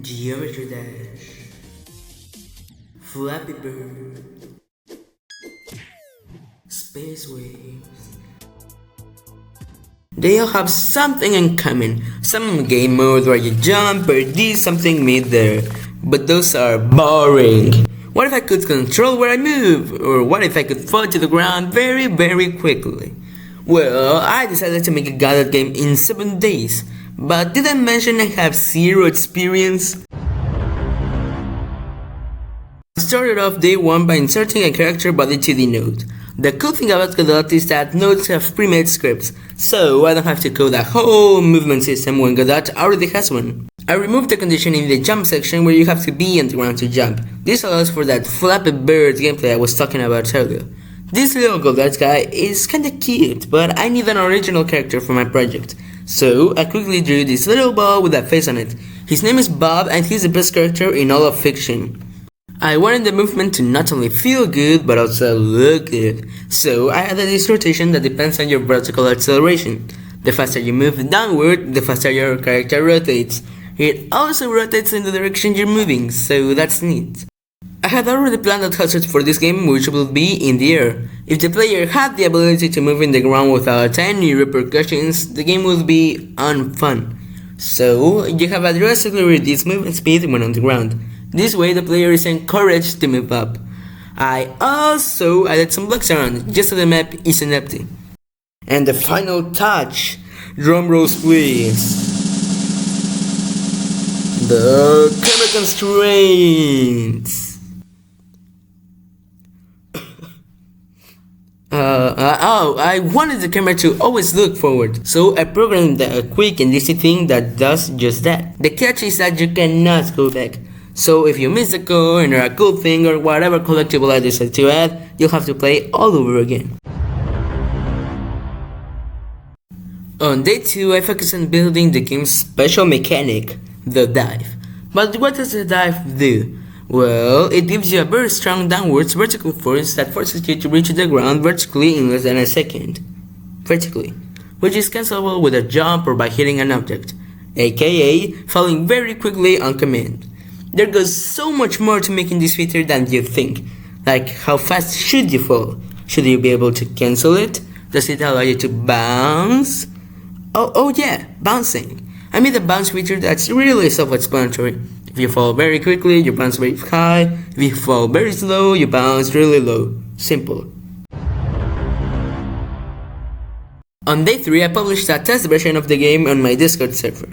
Geometry Dash, Flappy Bird, Space Waves. They all have something in common. Some game mode where you jump or do something mid there, but those are boring. What if I could control where I move? Or what if I could fall to the ground very quickly? Well, I decided to make a GODOT game in 7 days. But did I mention I have zero experience? I started off day 1 by inserting a character body to the node. The cool thing about GODOT is that nodes have pre-made scripts, so I don't have to code a whole movement system when GODOT already has one. I removed the condition in the jump section where you have to be on the ground to jump. This allows for that Flappy Bird gameplay I was talking about earlier. This little GODOT guy is kinda cute, but I need an original character for my project. So I quickly drew this little ball with a face on it. His name is Bob and he's the best character in all of fiction. I wanted the movement to not only feel good but also look good. So I added this rotation that depends on your vertical acceleration. The faster you move downward, the faster your character rotates. It also rotates in the direction you're moving, so that's neat. I had already planned out hazards for this game, which will be in the air. If the player had the ability to move in the ground without any repercussions, the game would be unfun. So, you have a drastically reduced movement speed when on the ground. This way the player is encouraged to move up. I also added some blocks around, just so the map isn't empty. And the final touch! Drum rolls please! The camera constraints! I wanted the camera to always look forward, so I programmed a quick and easy thing that does just that. The catch is that you cannot go back, so if you miss the coin or a cool thing or whatever collectible I decide to add, you'll have to play all over again. On day 2, I focused on building the game's special mechanic, the dive. But what does the dive do? Well, it gives you a very strong downwards vertical force that forces you to reach the ground vertically in less than a second. Vertically, which is cancelable with a jump or by hitting an object, aka falling very quickly on command. There goes so much more to making this feature than you think. Like, how fast should you fall? Should you be able to cancel it? Does it allow you to bounce? Oh yeah, bouncing. I made a bounce feature that's really self-explanatory. If you fall very quickly, you bounce very high. If you fall very slow, you bounce really low. Simple. On day 3, I published a test version of the game on my Discord server.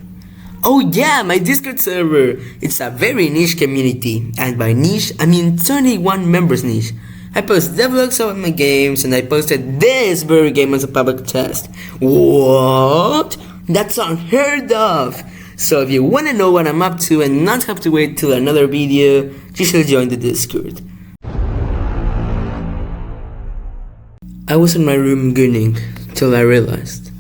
Oh yeah, my Discord server! It's a very niche community, and by niche, I mean 21 members niche. I post devlogs of my games, and I posted this very game as a public test. What? That's unheard of! So if you wanna know what I'm up to and not have to wait till another video, you should join the Discord. I was in my room gooning till I realized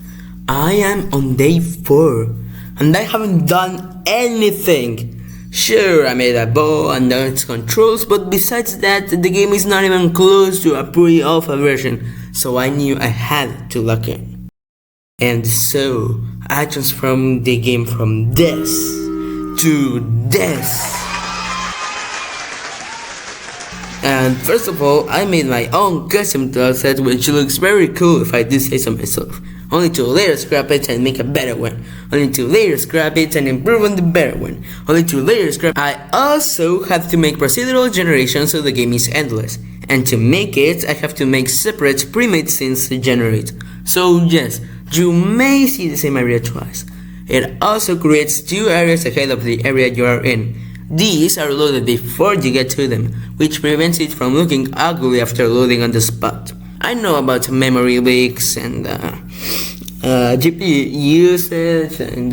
I am on day 4 and I haven't done anything. Sure, I made a bow and its controls, but besides that, the game is not even close to a pre-alpha version, so I knew I had to lock in. And so, I transformed the game from this to this. And first of all, I made my own custom set, which looks very cool if I do say so myself. Only to later scrap it and make a better one. Only to later scrap it and improve on the better one. Only to later scrap. I also have to make procedural generation so the game is endless. And to make it, I have to make separate pre-made scenes to generate. So yes, you may see the same area twice. It also creates 2 areas ahead of the area you are in. These are loaded before you get to them, which prevents it from looking ugly after loading on the spot. I know about memory leaks and GPU usage and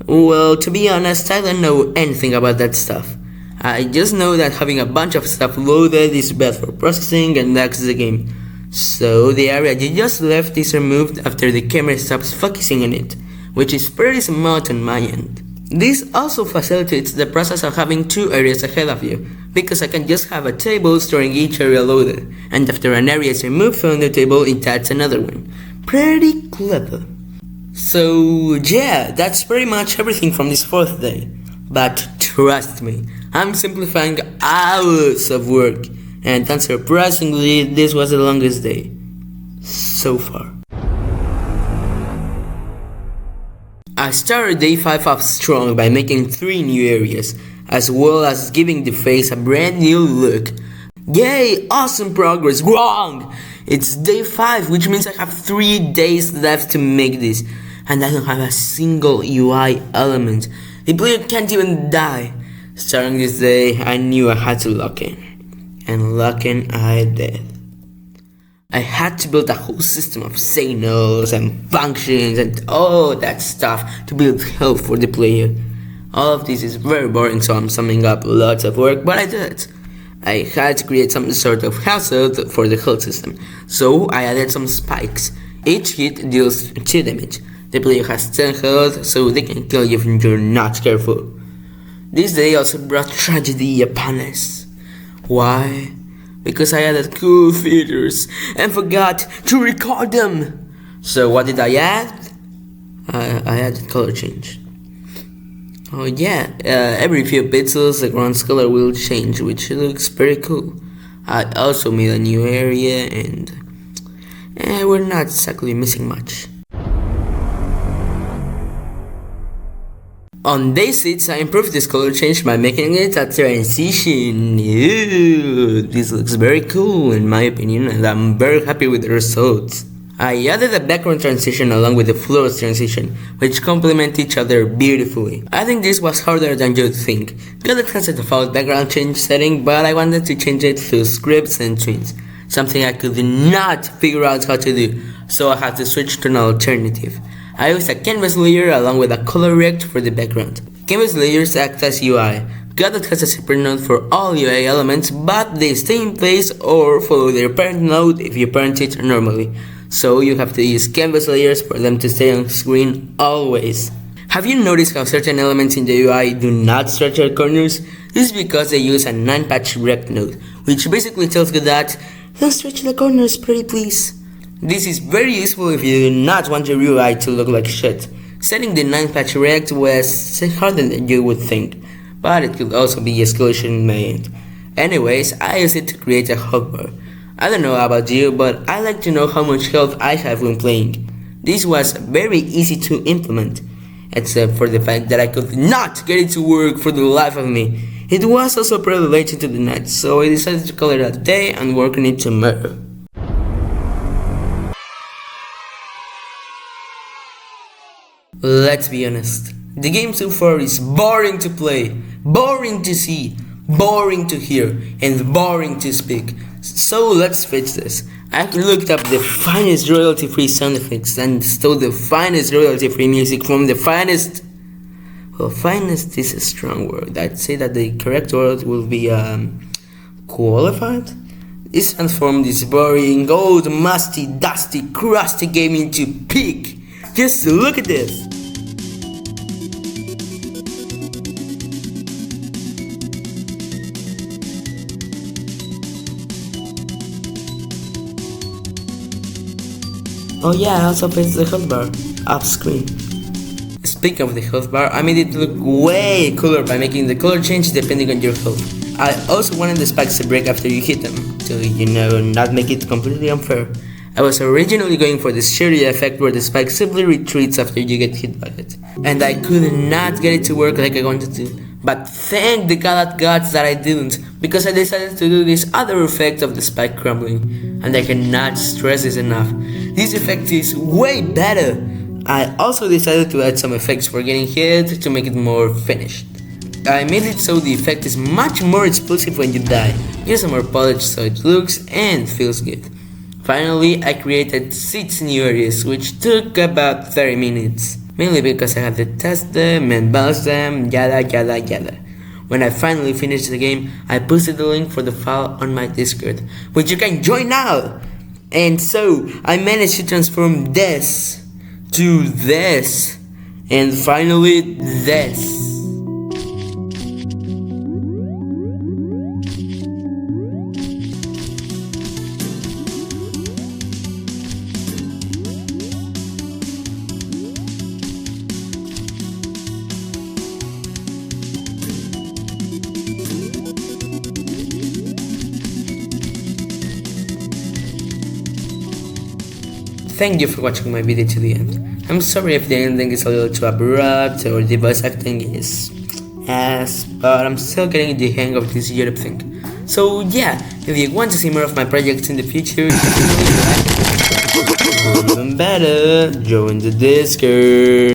well, to be honest, I don't know anything about that stuff. I just know that having a bunch of stuff loaded is bad for processing and lags the game. So the area you just left is removed after the camera stops focusing on it, which is pretty smart on my end. This also facilitates the process of having 2 areas ahead of you, because I can just have a table storing each area loaded, and after an area is removed from the table it adds another one. Pretty clever. So yeah, that's pretty much everything from this fourth day. But trust me, I'm simplifying hours of work, and unsurprisingly, this was the longest day so far. I started day 5 off strong by making 3 new areas, as well as giving the face a brand new look. Yay, awesome progress, wrong! It's day 5, which means I have 3 days left to make this, and I don't have a single UI element. The player can't even die. Starting this day, I knew I had to lock in, and lock in I did. I had to build a whole system of signals and functions and all that stuff to build health for the player. All of this is very boring, so I'm summing up lots of work, but I did it. I had to create some sort of hazard for the health system, so I added some spikes. Each hit deals 2 damage. The player has 10 health, so they can kill you if you're not careful. This day also brought tragedy upon us. Why? Because I added cool features and forgot to record them. So what did I add? I added color change. Oh yeah, every few pixels the ground's color will change, which looks pretty cool. I also made a new area and we're not exactly missing much. On day 6, I improved this color change by making it a transition. Ew, this looks very cool in my opinion, and I'm very happy with the results. I added a background transition along with the floors transition, which complement each other beautifully. I think this was harder than you'd think. GODOT has a default background change setting, but I wanted to change it through scripts and tweets, something I could not figure out how to do, so I had to switch to an alternative. I used a canvas layer along with a color rect for the background. Canvas layers act as UI. GODOT has a separate node for all UI elements, but they stay in place or follow their parent node if you parent it normally. So you have to use canvas layers for them to stay on screen always. Have you noticed how certain elements in the UI do not stretch their corners? This is because they use a non-patch rect node, which basically tells GODOT, don't stretch the corners pretty please. This is very useful if you do not want your UI to look like shit. Setting the 9-patch rect was harder than you would think, but it could also be escalation in my end. Anyways, I use it to create a health bar. I don't know about you, but I like to know how much health I have when playing. This was very easy to implement, except for the fact that I could not get it to work for the life of me. It was also pretty late into the night, so I decided to call it a day and work on it tomorrow. Let's be honest, the game so far is boring to play, boring to see, boring to hear, and boring to speak. So let's fix this. I looked up the finest royalty-free sound effects and stole the finest royalty-free music from the finest... Well, finest is a strong word. I'd say that the correct word will be qualified? This transformed this boring, old, musty, dusty, crusty game into peak. Just look at this! Oh yeah, I also placed the health bar off screen. Speaking of the health bar, I made it look way cooler by making the color change depending on your health. I also wanted the spikes to break after you hit them, to not make it completely unfair. I was originally going for the shitty effect where the spike simply retreats after you get hit by it, and I could not get it to work like I wanted to. But thank the GODOT gods that I didn't, because I decided to do this other effect of the spike crumbling, and I cannot stress this enough. This effect is way better. I also decided to add some effects for getting hit to make it more finished. I made it so the effect is much more explosive when you die, just more polished so it looks and feels good. Finally, I created 6 new areas, which took about 30 minutes, mainly because I had to test them and balance them, yada yada yada. When I finally finished the game, I posted the link for the file on my Discord, which you can join now! And so, I managed to transform this to this, and finally this. thank you for watching my video to the end. I'm sorry if the ending is a little too abrupt or the voice acting is ass, but I'm still getting the hang of this YouTube thing. So yeah, if you want to see more of my projects in the future, even better, join the Discord.